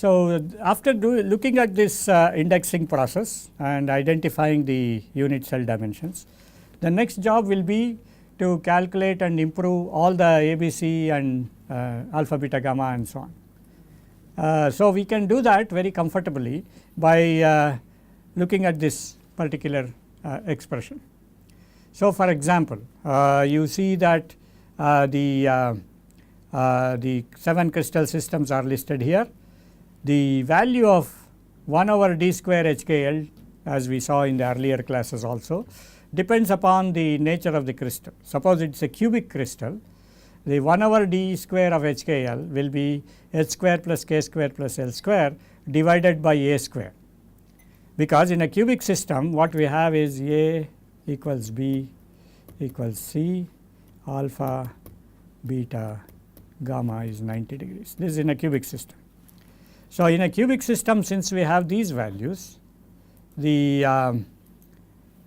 So, after looking at this indexing process and identifying the unit cell dimensions, the next job will be to calculate and improve all the ABC and alpha, beta, gamma and so on. So, we can do that very comfortably by looking at this particular expression. So, for example, you see that the 7 crystal systems are listed here. The value of 1 over d square HKL, as we saw in the earlier classes also, depends upon the nature of the crystal. Suppose it is a cubic crystal, the 1 over d square of HKL will be h square plus k square plus L square divided by a square, because in a cubic system what we have is A equals B equals C, alpha, beta, gamma is 90 degrees. This is in a cubic system. So, in a cubic system, since we have these values, the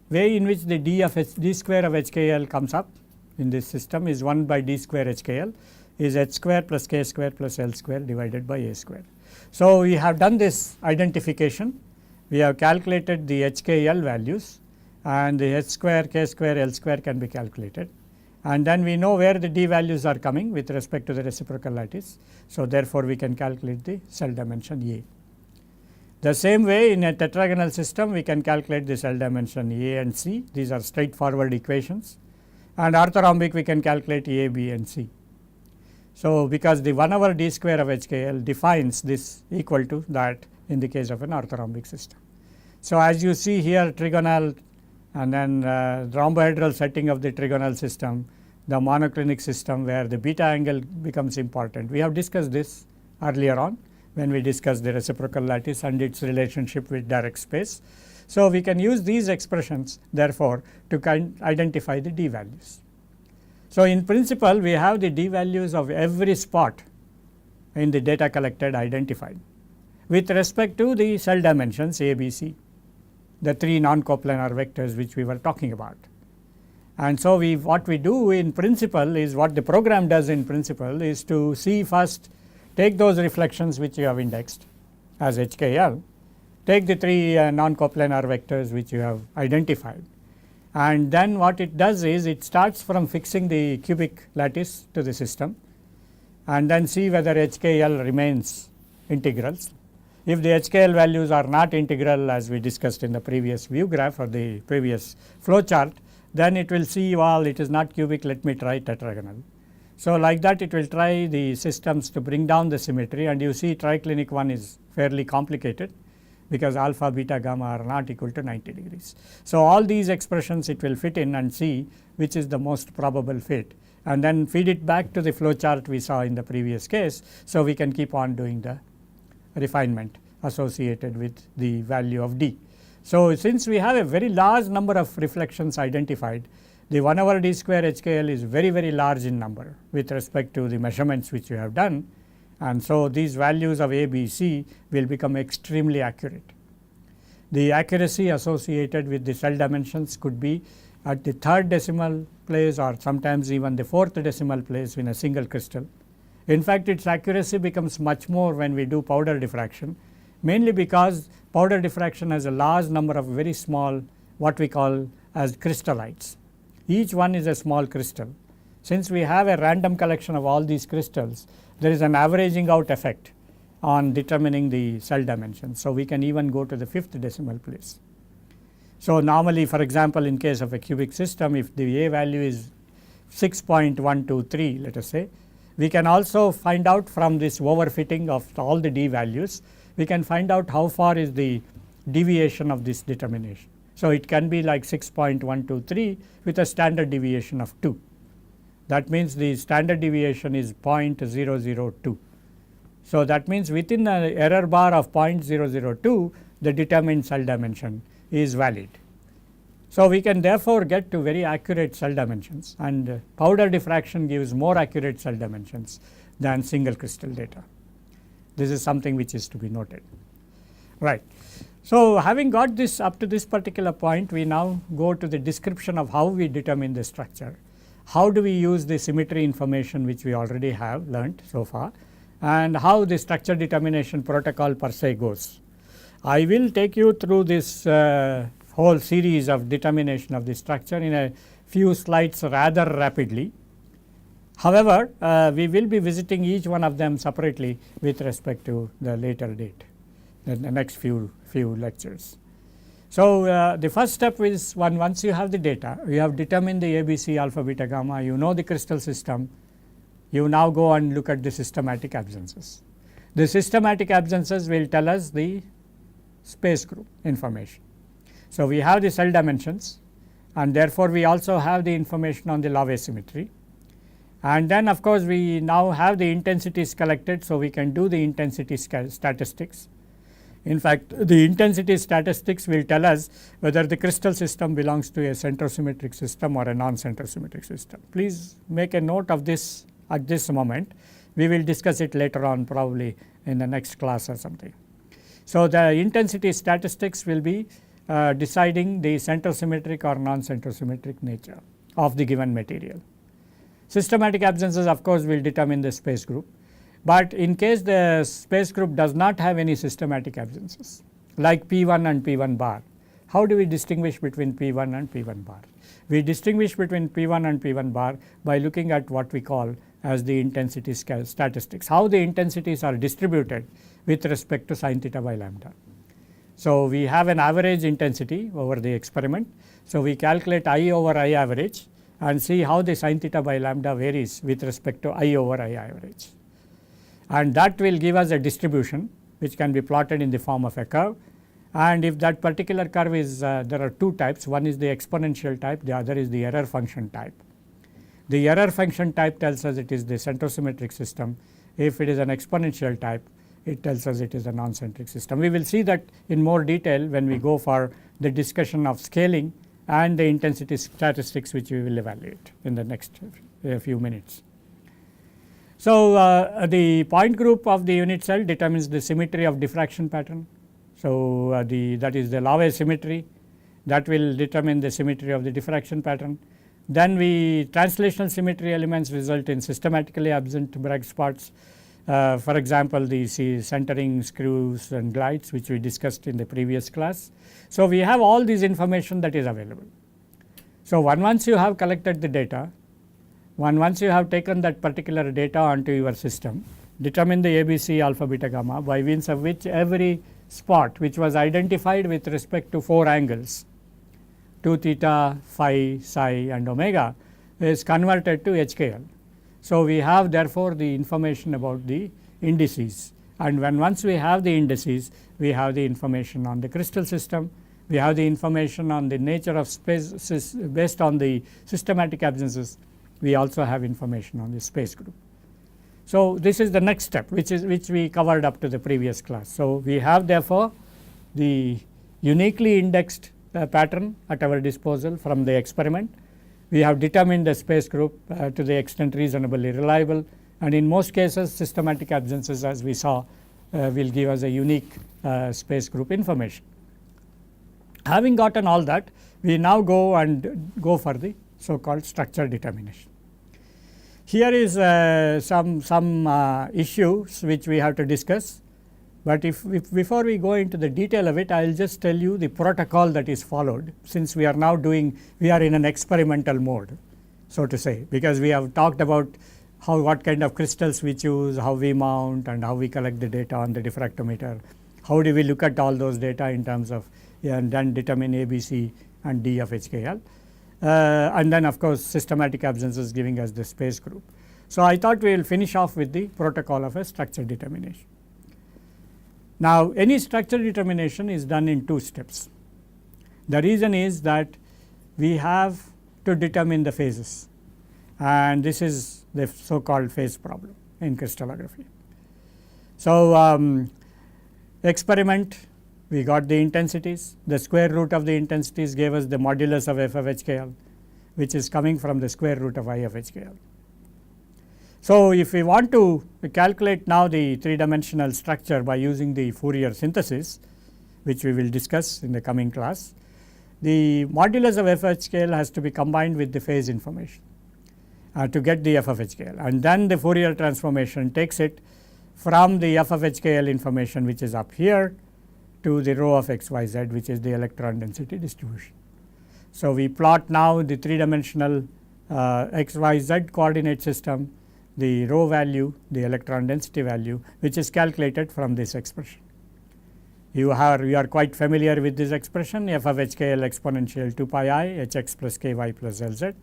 way in which the d square of HKL comes up in this system is 1 by d square HKL is h square plus k square plus L square divided by a square. So, we have done this identification, we have calculated the HKL values and the h square, k square, L square can be calculated, and then we know where the d values are coming with respect to the reciprocal lattice. So, therefore, we can calculate the cell dimension A. The same way in a tetragonal system we can calculate the cell dimension A and C, these are straightforward equations, and orthorhombic we can calculate A, B and C. So, because the 1 over d square of HKL defines this equal to that in the case of an orthorhombic system. So, as you see here trigonal and then rhombohedral setting of the trigonal system, the monoclinic system where the beta angle becomes important. We have discussed this earlier on when we discussed the reciprocal lattice and its relationship with direct space. So, we can use these expressions therefore to identify the d values. So, in principle we have the d values of every spot in the data collected identified with respect to the cell dimensions A, B, C, the 3 non-coplanar vectors which we were talking about. And so, what we do in principle is what the program does in principle is to see first, take those reflections which you have indexed as HKL, take the 3 non-coplanar vectors which you have identified, and then what it does is it starts from fixing the cubic lattice to the system and then see whether HKL remains integrals. If the HKL values are not integral as we discussed in the previous view graph or the previous flow chart, then it will see, well, it is not cubic, let me try tetragonal. So, like that it will try the systems to bring down the symmetry, and you see triclinic one is fairly complicated because alpha, beta, gamma are not equal to 90 degrees. So, all these expressions it will fit in and see which is the most probable fit, and then feed it back to the flow chart we saw in the previous case. So, we can keep on doing the refinement associated with the value of d. So, since we have a very large number of reflections identified, the 1 over d square HKL is very large in number with respect to the measurements which you have done, and so these values of A, B, C will become extremely accurate. The accuracy associated with the cell dimensions could be at the 3rd decimal place or sometimes even the 4th decimal place in a single crystal. In fact, its accuracy becomes much more when we do powder diffraction, mainly because powder diffraction has a large number of very small what we call as crystallites. Each one is a small crystal. Since we have a random collection of all these crystals, there is an averaging out effect on determining the cell dimensions. So, we can even go to the 5th decimal place. So, normally for example, in case of a cubic system, if the A value is 6.123 let us say, we can also find out from this overfitting of all the d values, we can find out how far is the deviation of this determination. So, it can be like 6.123 with a standard deviation of 2. That means the standard deviation is 0.002. So, that means within the error bar of 0.002 the determined cell dimension is valid. So, we can therefore get to very accurate cell dimensions, and powder diffraction gives more accurate cell dimensions than single crystal data. This is something which is to be noted, right. So, having got this up to this particular point, we now go to the description of how we determine the structure. How do we use the symmetry information which we already have learnt so far, and how the structure determination protocol per se goes. I will take you through this whole series of determination of the structure in a few slides rather rapidly. However, we will be visiting each one of them separately with respect to the later date, the next few lectures. So, the first step is once you have the data, you have determined the ABC, alpha, beta, gamma, you know the crystal system, you now go and look at the systematic absences. The systematic absences will tell us the space group information. So, we have the cell dimensions, and therefore, we also have the information on the Laue symmetry, and then of course, we now have the intensities collected. So, we can do the intensity statistics. In fact, the intensity statistics will tell us whether the crystal system belongs to a centrosymmetric system or a non-centrosymmetric system. Please make a note of this at this moment. We will discuss it later on, probably in the next class or something. So, the intensity statistics will be deciding the centrosymmetric or non-centrosymmetric nature of the given material. Systematic absences of course will determine the space group, but in case the space group does not have any systematic absences like P1 and P1 bar, how do we distinguish between P1 and P1 bar? We distinguish between P1 and P1 bar by looking at what we call as the intensity statistics, how the intensities are distributed with respect to sin theta by lambda. So, we have an average intensity over the experiment. So, we calculate I over I average and see how the sin theta by lambda varies with respect to I over I average, and that will give us a distribution which can be plotted in the form of a curve. And if that particular curve is there are two types, one is the exponential type, the other is the error function type. The error function type tells us it is the centrosymmetric system. If it is an exponential type, it tells us it is a non-centric system. We will see that in more detail when we go for the discussion of scaling and the intensity statistics, which we will evaluate in the next few minutes. So, the point group of the unit cell determines the symmetry of diffraction pattern. So, that is the Laue symmetry, that will determine the symmetry of the diffraction pattern. Then translational symmetry elements result in systematically absent Bragg spots. For example, the centering screws and glides, which we discussed in the previous class. So, we have all this information that is available. So, once you have collected the data, once you have taken that particular data onto your system, determine the ABC, alpha, beta, gamma, by means of which every spot which was identified with respect to 4 angles 2 theta, phi, psi and omega is converted to HKL. So, we have therefore the information about the indices, and once we have the indices, we have the information on the crystal system, we have the information on the nature of space based on the systematic absences, we also have information on the space group. So, this is the next step which we covered up to the previous class. So, we have therefore the uniquely indexed pattern at our disposal from the experiment. We have determined the space group to the extent reasonably reliable, and in most cases systematic absences, as we saw, will give us a unique space group information. Having gotten all that, we now go for the so called structure determination. Here is some issues which we have to discuss, but if before we go into the detail of it, I will just tell you the protocol that is followed, since we are now we are in an experimental mode, so to say, because we have talked about what kind of crystals we choose, how we mount and how we collect the data on the diffractometer, how do we look at all those data in terms of and then determine ABC and D of HKL. And then of course, systematic absences giving us the space group. So, I thought we will finish off with the protocol of a structure determination. Now, any structure determination is done in 2 steps. The reason is that we have to determine the phases, and this is the so called phase problem in crystallography. So, experiment, we got the intensities, the square root of the intensities gave us the modulus of f of HKL, which is coming from the square root of I of HKL. So, if we want to calculate now the 3-dimensional structure by using the Fourier synthesis, which we will discuss in the coming class, the modulus of f of HKL has to be combined with the phase information to get the f of HKL, and then the Fourier transformation takes it from the f of HKL information which is up here to the rho of XYZ, which is the electron density distribution. So, we plot now the 3-dimensional XYZ coordinate system, the rho value, the electron density value, which is calculated from this expression. You are quite familiar with this expression, f of HKL exponential 2 pi I Hx plus Ky plus Lz.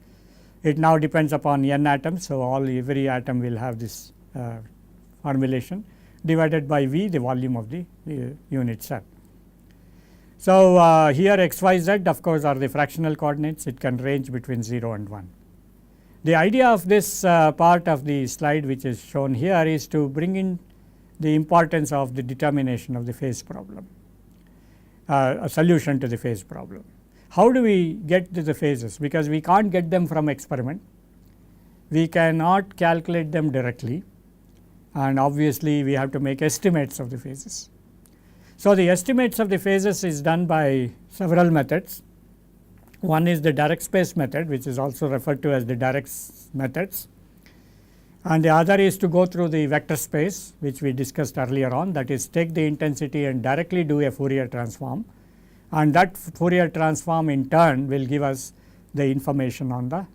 It now depends upon n atoms. So, every atom will have this formulation divided by V, the volume of the unit cell. So, here XYZ of course are the fractional coordinates, it can range between 0 and 1. The idea of this part of the slide which is shown here is to bring in the importance of the determination of the phase problem, a solution to the phase problem. How do we get to the phases? Because we can't get them from experiment, we cannot calculate them directly, and obviously we have to make estimates of the phases. So, the estimates of the phases is done by several methods. One is the direct space method, which is also referred to as the direct methods, and the other is to go through the vector space, which we discussed earlier on, that is take the intensity and directly do a Fourier transform, and that Fourier transform in turn will give us the information on the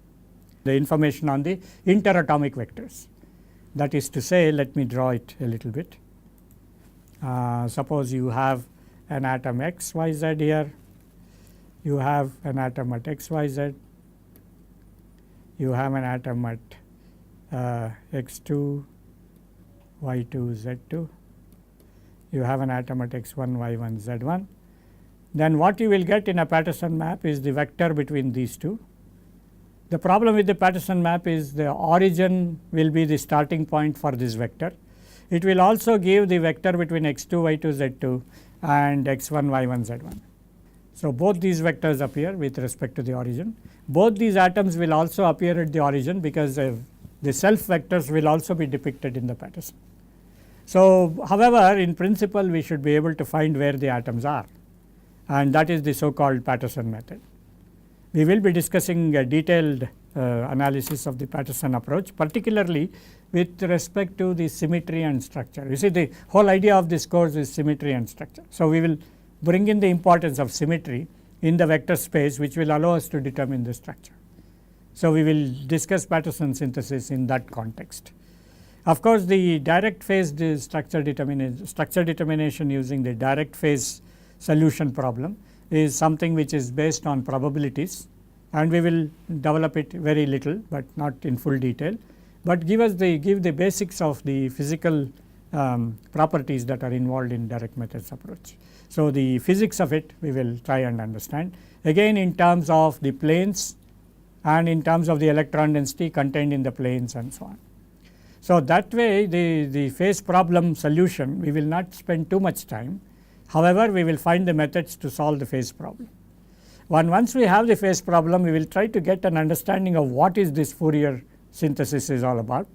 interatomic vectors. That is to say, let me draw it a little bit. Suppose you have an atom x, y, z here, you have an atom at x, y, z, you have an atom at x2, y2, z2, you have an atom at x1, y1, z1. Then what you will get in a Patterson map is the vector between these two. The problem with the Patterson map is the origin will be the starting point for this vector. It will also give the vector between x2, y2, z2 and x1, y1, z1. So, both these vectors appear with respect to the origin. Both these atoms will also appear at the origin because the self vectors will also be depicted in the Patterson. So, however, in principle we should be able to find where the atoms are, and that is the so called Patterson method. We will be discussing a detailed analysis of the Patterson approach, particularly with respect to the symmetry and structure. You see, the whole idea of this course is symmetry and structure. So, we will bring in the importance of symmetry in the vector space, which will allow us to determine the structure. So, we will discuss Patterson synthesis in that context. Of course, the direct phase structure determination using the direct phase solution problem is something which is based on probabilities, and we will develop it very little, but not in full detail, but give the basics of the physical properties that are involved in direct methods approach. So, the physics of it we will try and understand, again in terms of the planes and in terms of the electron density contained in the planes and so on. So, that way the phase problem solution we will not spend too much time. However, we will find the methods to solve the phase problem. Once we have the phase problem, we will try to get an understanding of what is this Fourier synthesis is all about,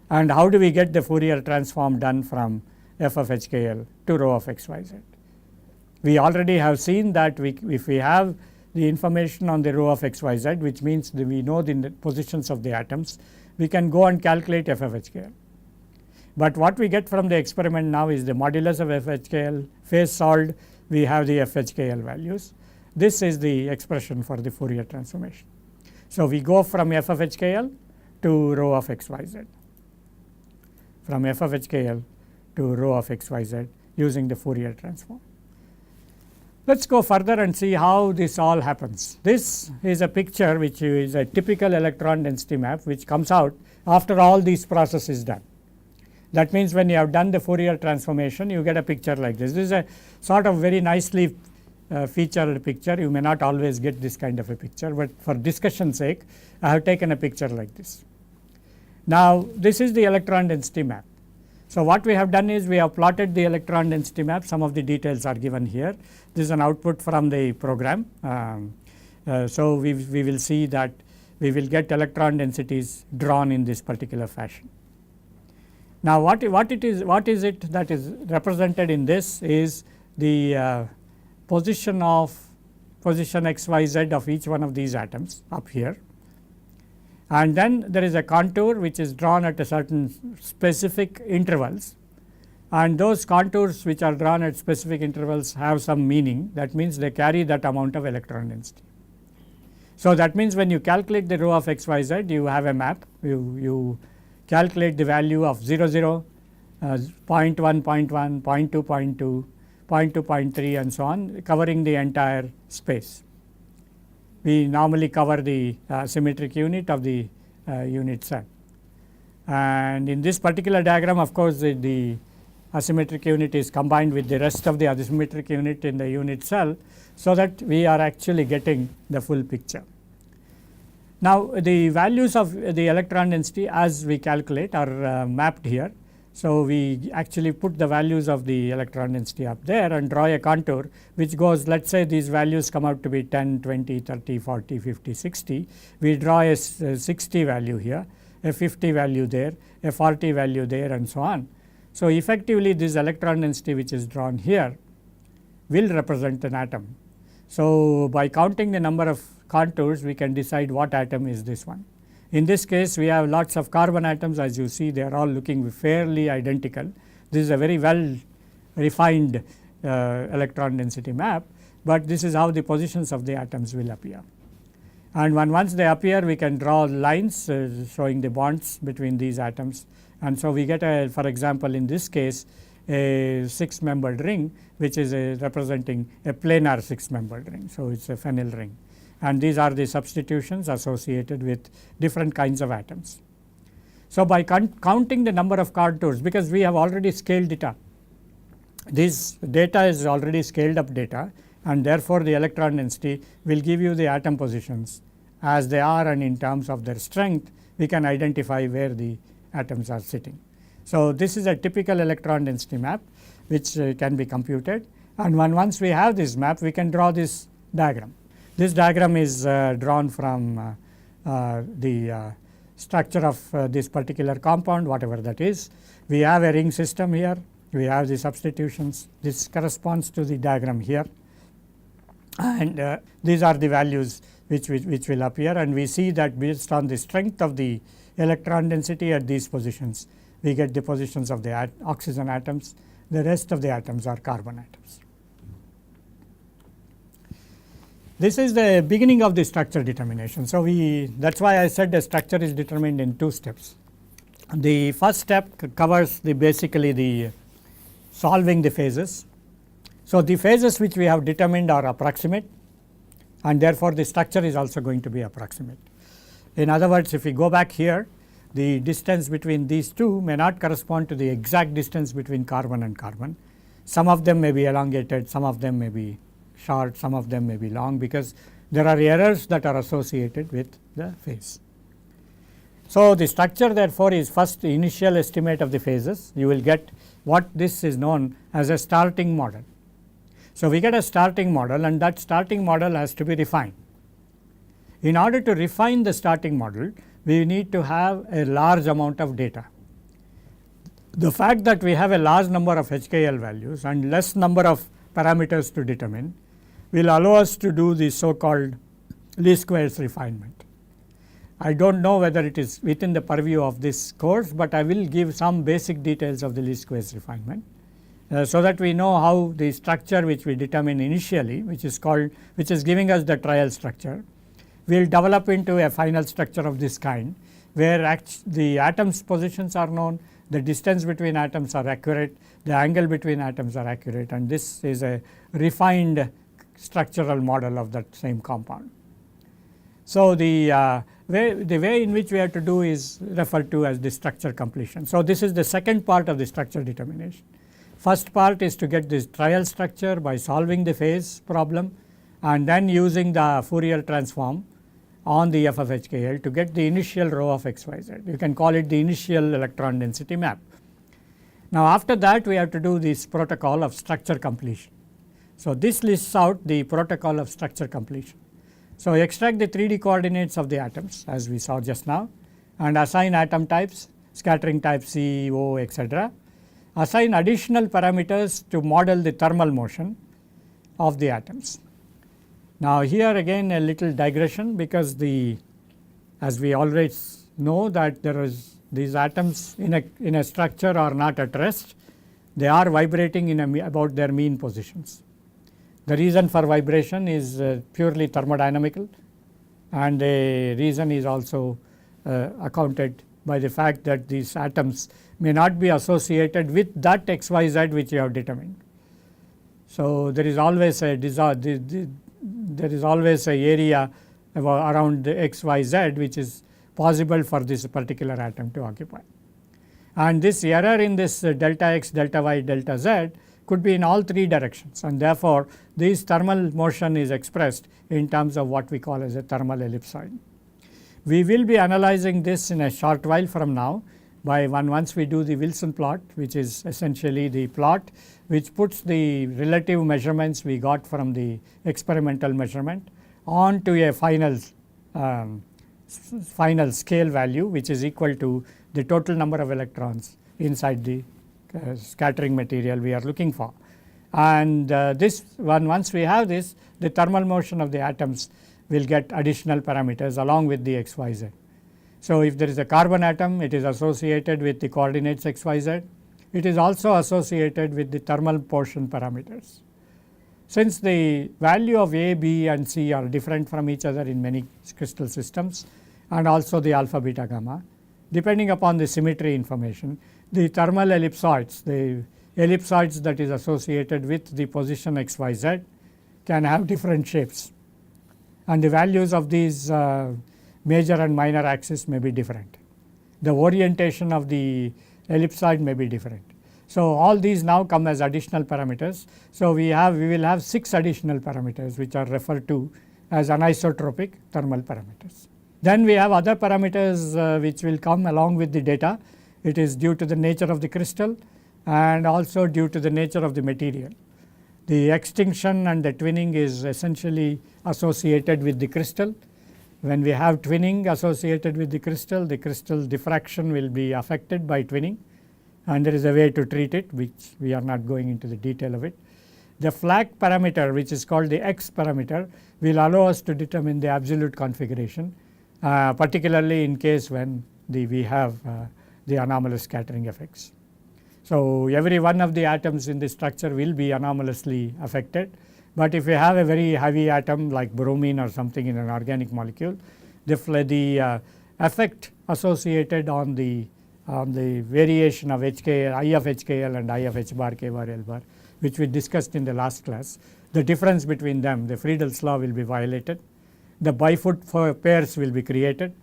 and how do we get the Fourier transform done from f of HKL to rho of XYZ. We already have seen that if we have the information on the rho of XYZ, which means that we know the positions of the atoms, we can go and calculate f of HKL. But what we get from the experiment now is the modulus of f HKL, phase solved, we have the f HKL values. This is the expression for the Fourier transformation. So, we go from f of HKL to rho of XYZ, from f of HKL to rho of XYZ using the Fourier transform. Let us go further and see how this all happens. This is a picture which is a typical electron density map which comes out after all these processes done. That means, when you have done the Fourier transformation, you get a picture like this. This is a sort of very nicely featured picture. You may not always get this kind of a picture, but for discussion sake I have taken a picture like this. Now, this is the electron density map. So, what we have done is we have plotted the electron density map. Some of the details are given here. This is an output from the program. So, we will see that we will get electron densities drawn in this particular fashion. Now, what is it that is represented in this is the position x, y, z of each one of these atoms up here, and then there is a contour which is drawn at a certain specific intervals, and those contours which are drawn at specific intervals have some meaning. That means they carry that amount of electron density. So, that means when you calculate the rho of x y z, you have a map, you calculate the value of 0 0, 0.1 0.1, 0.2 0.2, 0.2 0.3 and so on, covering the entire space. We normally cover the symmetric unit of the unit cell, and in this particular diagram, of course, the asymmetric unit is combined with the rest of the asymmetric unit in the unit cell, so that we are actually getting the full picture. Now, the values of the electron density as we calculate are mapped here. So, we actually put the values of the electron density up there and draw a contour which goes, let us say these values come out to be 10, 20, 30, 40, 50, 60. We draw a 60 value here, a 50 value there, a 40 value there and so on. So, effectively this electron density which is drawn here will represent an atom. So, by counting the number of contours, we can decide what atom is this one. In this case, we have lots of carbon atoms, as you see they are all looking fairly identical. This is a very well refined electron density map, but this is how the positions of the atoms will appear. And once they appear, we can draw lines showing the bonds between these atoms, and so we get a, for example, in this case a 6 membered ring which is representing a planar 6 membered ring. So, it is a phenyl ring, and these are the substitutions associated with different kinds of atoms. So, by counting the number of contours, because we have already scaled it up, this data is already scaled up data, and therefore, the electron density will give you the atom positions as they are, and in terms of their strength we can identify where the atoms are sitting. So, this is a typical electron density map which can be computed, and once we have this map, we can draw this diagram. This diagram is drawn from the structure of this particular compound, whatever that is. We have a ring system here, we have the substitutions, this corresponds to the diagram here, and these are the values which will appear, and we see that based on the strength of the electron density at these positions, we get the positions of the oxygen atoms, the rest of the atoms are carbon atoms. This is the beginning of the structure determination. So, that is why I said the structure is determined in 2 steps. The first step covers basically the solving the phases. So, the phases which we have determined are approximate, and therefore, the structure is also going to be approximate. In other words, if we go back here, the distance between these two may not correspond to the exact distance between carbon and carbon. Some of them may be elongated, some of them may be short, some of them may be long, because there are errors that are associated with the phase. So, the structure therefore is first the initial estimate of the phases. You will get what this is known as a starting model. So, we get a starting model, and that starting model has to be refined. In order to refine the starting model, we need to have a large amount of data. The fact that we have a large number of HKL values and less number of parameters to determine will allow us to do the so called least squares refinement. I do not know whether it is within the purview of this course, but I will give some basic details of the least squares refinement, so that we know how the structure which we determine initially, which is giving us the trial structure, will develop into a final structure of this kind, where the atoms positions are known, the distance between atoms are accurate, the angle between atoms are accurate, and this is a refined structural model of that same compound. So, the way in which we have to do is referred to as the structure completion. So, this is the second part of the structure determination. First part is to get this trial structure by solving the phase problem, and then using the Fourier transform on the f of HKL to get the initial rho of XYZ. You can call it the initial electron density map. Now, after that we have to do this protocol of structure completion. So, this lists out the protocol of structure completion. So, extract the 3D coordinates of the atoms as we saw just now, and assign atom types, scattering type C, O, etc. Assign additional parameters to model the thermal motion of the atoms. Now, here again a little digression, because as we always know that there is these atoms in a structure are not at rest, they are vibrating in about their mean positions. The reason for vibration is purely thermodynamical, and the reason is also accounted by the fact that these atoms may not be associated with that XYZ which you have determined. So, there is always a area around the XYZ which is possible for this particular atom to occupy. And this error in this delta x, delta y, delta z could be in all three directions, and therefore, this thermal motion is expressed in terms of what we call as a thermal ellipsoid. We will be analyzing this in a short while from now by once we do the Wilson plot, which is essentially the plot which puts the relative measurements we got from the experimental measurement onto a final scale value, which is equal to the total number of electrons inside the scattering material we are looking for. And once we have this, the thermal motion of the atoms will get additional parameters along with the XYZ. So, if there is a carbon atom, it is associated with the coordinates XYZ. It is also associated with the thermal portion parameters. Since the value of A, B and C are different from each other in many crystal systems, and also the alpha, beta, gamma, depending upon the symmetry information, the thermal ellipsoids, the ellipsoids that is associated with the position XYZ can have different shapes, and the values of these major and minor axis may be different. The orientation of the ellipsoid may be different. So, all these now come as additional parameters. So, we will have 6 additional parameters which are referred to as anisotropic thermal parameters. Then we have other parameters which will come along with the data. It is due to the nature of the crystal and also due to the nature of the material. The extinction and the twinning is essentially associated with the crystal. When we have twinning associated with the crystal diffraction will be affected by twinning, and there is a way to treat it, which we are not going into the detail of it. The FLAC parameter, which is called the X parameter, will allow us to determine the absolute configuration, particularly in case when we have the anomalous scattering effects. So, every one of the atoms in this structure will be anomalously affected, but if we have a very heavy atom like bromine or something in an organic molecule, the effect associated on the variation of HKL, I of HKL and I of H bar, K bar, L bar, which we discussed in the last class, the difference between them, the Friedel's law will be violated, the bifoot pairs will be created,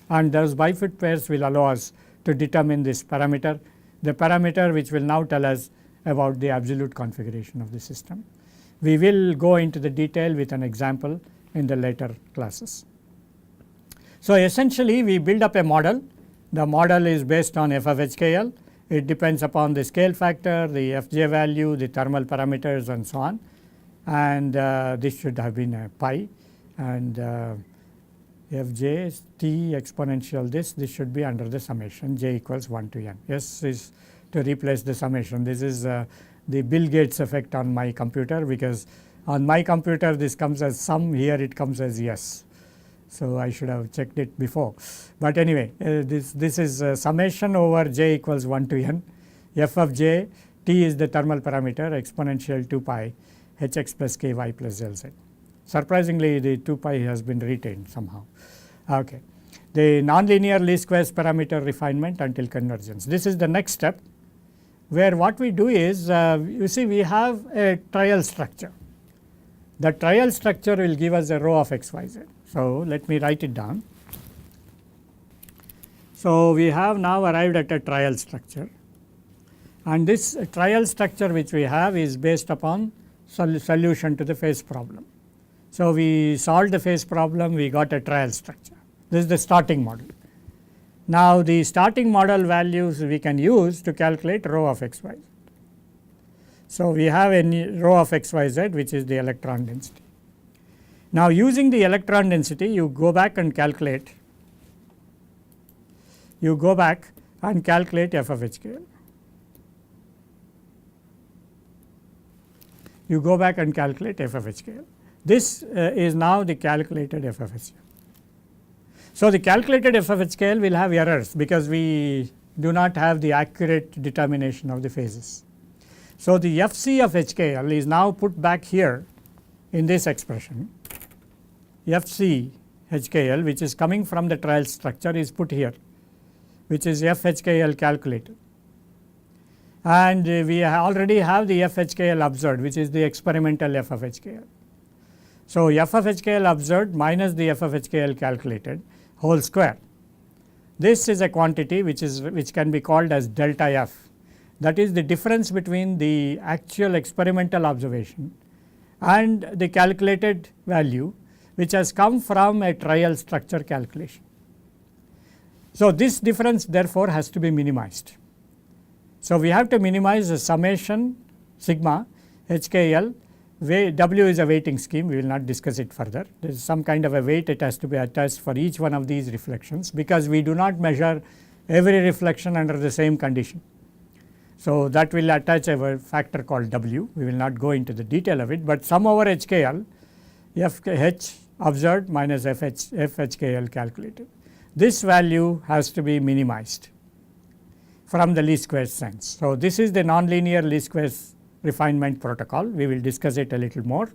and those bifoot pairs will allow us to determine this parameter, the parameter which will now tell us about the absolute configuration of the system. We will go into the detail with an example in the later classes. So, essentially we build up a model. The model is based on f of HKL. It depends upon the scale factor, the Fj value, the thermal parameters and so on, and this should have been a pi, and Fj is T exponential this should be under the summation j equals 1 to n. S is to replace the summation. This is the Bill Gates effect on my computer, because on my computer this comes as sum, here it comes as yes. So, I should have checked it before, but anyway this is summation over j equals 1 to n, f of j, T is the thermal parameter, exponential 2 pi Hx plus Ky plus Lz. Surprisingly, the 2 pi has been retained somehow. Okay. The nonlinear least squares parameter refinement until convergence. This is the next step, where what we do is you see we have a trial structure. The trial structure will give us a row of XYZ. So, let me write it down. So, we have now arrived at a trial structure, and this trial structure which we have is based upon solution to the phase problem. So, we solved the phase problem, we got a trial structure. This is the starting model. Now, the starting model values we can use to calculate rho of XYZ. So, we have a rho of XYZ which is the electron density. Now, using the electron density, you go back and calculate f of HKL. You go back and calculate f of HKL. This is now the calculated f of HKL. So, the calculated f of HKL will have errors because we do not have the accurate determination of the phases. So, the Fc of HKL is now put back here in this expression. Fc HKL, which is coming from the trial structure, is put here, which is F HKL calculated, and we already have the F HKL observed, which is the experimental F of HKL. So, F of HKL observed minus the F of HKL calculated whole square. This is a quantity which can be called as delta F, that is the difference between the actual experimental observation and the calculated value, which has come from a trial structure calculation. So, this difference therefore has to be minimized. So, we have to minimize the summation sigma HKL, where W is a weighting scheme, we will not discuss it further. There is some kind of a weight it has to be attached for each one of these reflections, because we do not measure every reflection under the same condition. So, that will attach a factor called W, we will not go into the detail of it, but sum over HKL FH observed minus FHKL calculated. This value has to be minimized from the least squares sense. So, this is the nonlinear least squares refinement protocol, we will discuss it a little more.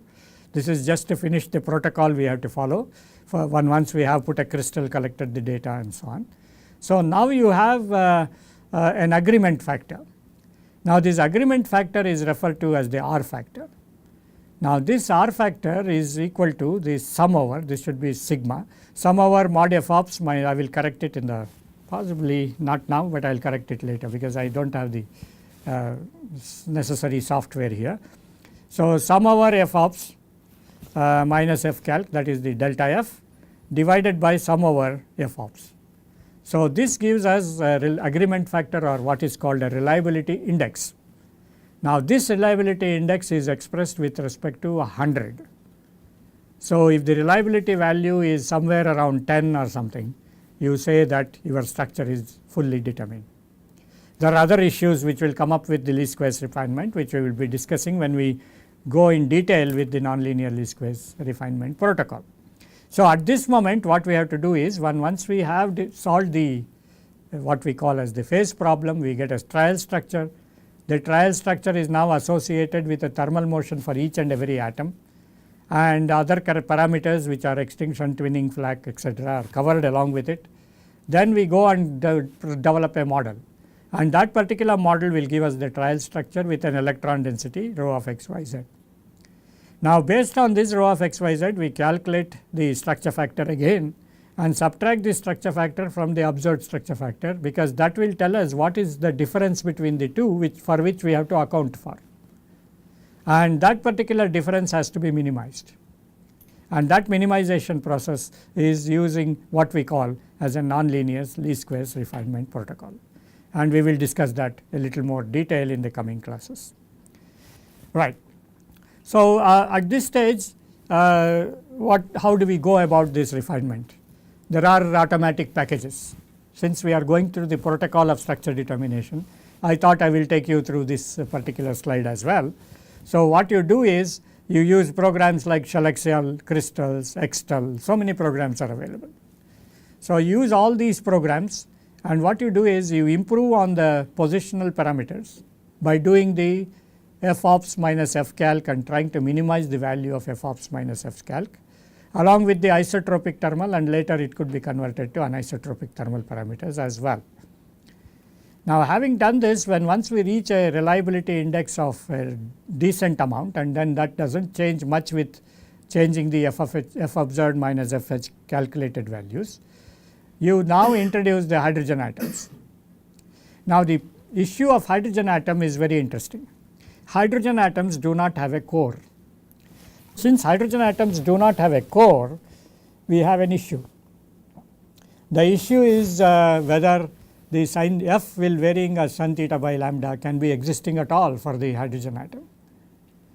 This is just to finish the protocol we have to follow for once we have put a crystal, collected the data and so on. So, now you have an agreement factor. Now, this agreement factor is referred to as the R factor. Now, this R factor is equal to the sum over, this should be sigma, sum over mod f ops, I will correct it in the possibly not now, but I will correct it later, because I do not have the necessary software here. So, sum over f ops minus f calc, that is the delta f, divided by sum over f ops. So, this gives us agreement factor, or what is called a reliability index. Now, this reliability index is expressed with respect to 100. So, if the reliability value is somewhere around 10 or something, you say that your structure is fully determined. There are other issues which will come up with the least squares refinement, which we will be discussing when we go in detail with the nonlinear least squares refinement protocol. So, at this moment what we have to do is, once we have solved the what we call as the phase problem, we get a trial structure. The trial structure is now associated with a thermal motion for each and every atom, and other parameters which are extinction, twinning, flak, etc. are covered along with it. Then we go and develop a model, and that particular model will give us the trial structure with an electron density rho of x, y, z. Now, based on this rho of x, y, z, we calculate the structure factor again and subtract the structure factor from the observed structure factor, because that will tell us what is the difference between the two for which we have to account for, and that particular difference has to be minimized, and that minimization process is using what we call as a nonlinear least squares refinement protocol, and we will discuss that a little more detail in the coming classes. Right. So, at this stage how do we go about this refinement? There are automatic packages. Since we are going through the protocol of structure determination, I thought I will take you through this particular slide as well. So, what you do is you use programs like ShellXL, Crystals, Xtel, so many programs are available. So, use all these programs, and what you do is you improve on the positional parameters by doing the f ops minus f calc and trying to minimize the value of f ops minus f calc, along with the isotropic thermal, and later it could be converted to anisotropic thermal parameters as well. Now, having done this, once we reach a reliability index of a decent amount, and then that does not change much with changing the f observed minus f h calculated values, you now introduce the hydrogen atoms. Now, the issue of hydrogen atom is very interesting. Hydrogen atoms do not have a core. Since hydrogen atoms do not have a core, we have an issue. The issue is whether the sign f will varying as sun theta by lambda can be existing at all for the hydrogen atom.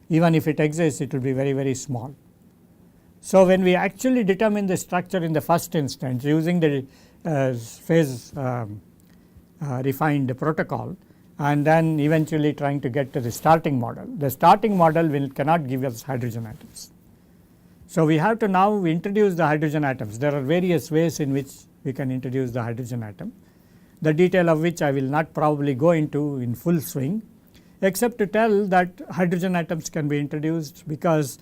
Even if it exists, it will be very, very small. So, when we actually determine the structure in the first instance using the phase refined protocol, and then eventually trying to get to the starting model, the starting model cannot give us hydrogen atoms. So, we have to now introduce the hydrogen atoms. There are various ways in which we can introduce the hydrogen atom, the detail of which I will not probably go into in full swing. except to tell that hydrogen atoms can be introduced, because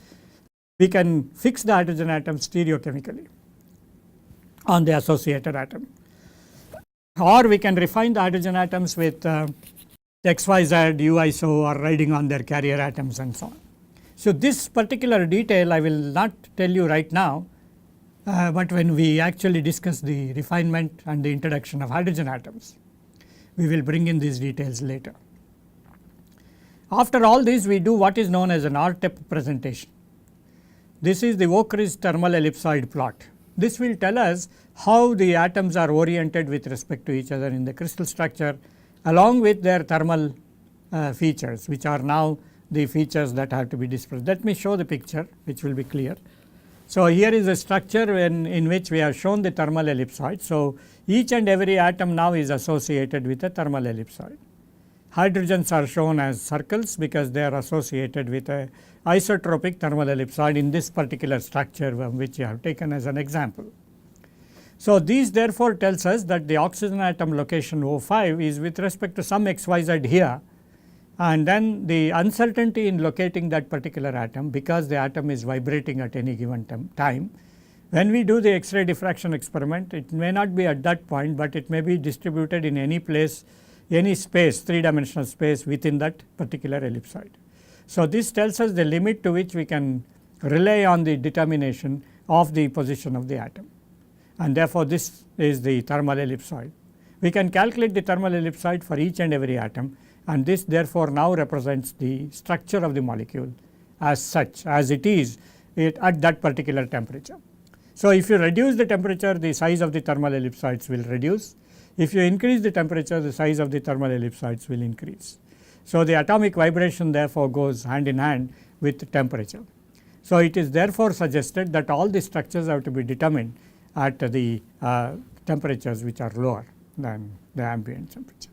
we can fix the hydrogen atom stereochemically on the associated atom, or we can refine the hydrogen atoms with XYZ, UISO, or riding on their carrier atoms and so on. So, this particular detail I will not tell you right now, but when we actually discuss the refinement and the introduction of hydrogen atoms, we will bring in these details later. After all this, we do what is known as an RTEP presentation. This is the Oakridge thermal ellipsoid plot. This will tell us how the atoms are oriented with respect to each other in the crystal structure, along with their thermal features, which are now the features that have to be displayed. Let me show the picture, which will be clear. So, here is a structure in which we have shown the thermal ellipsoid. So, each and every atom now is associated with a thermal ellipsoid. Hydrogens are shown as circles because they are associated with a isotropic thermal ellipsoid in this particular structure, which you have taken as an example. So, these therefore tells us that the oxygen atom location O5 is with respect to some XYZ here, and then the uncertainty in locating that particular atom, because the atom is vibrating at any given time. When we do the X-ray diffraction experiment, it may not be at that point, but it may be distributed in any place, any space, 3-dimensional space within that particular ellipsoid. So, this tells us the limit to which we can rely on the determination of the position of the atom, and therefore, this is the thermal ellipsoid. We can calculate the thermal ellipsoid for each and every atom, and this therefore now represents the structure of the molecule as such, as it is at that particular temperature. So, if you reduce the temperature, the size of the thermal ellipsoids will reduce. If you increase the temperature, the size of the thermal ellipsoids will increase. So, the atomic vibration therefore goes hand in hand with temperature. So, it is therefore suggested that all the structures have to be determined at the temperatures which are lower than the ambient temperature.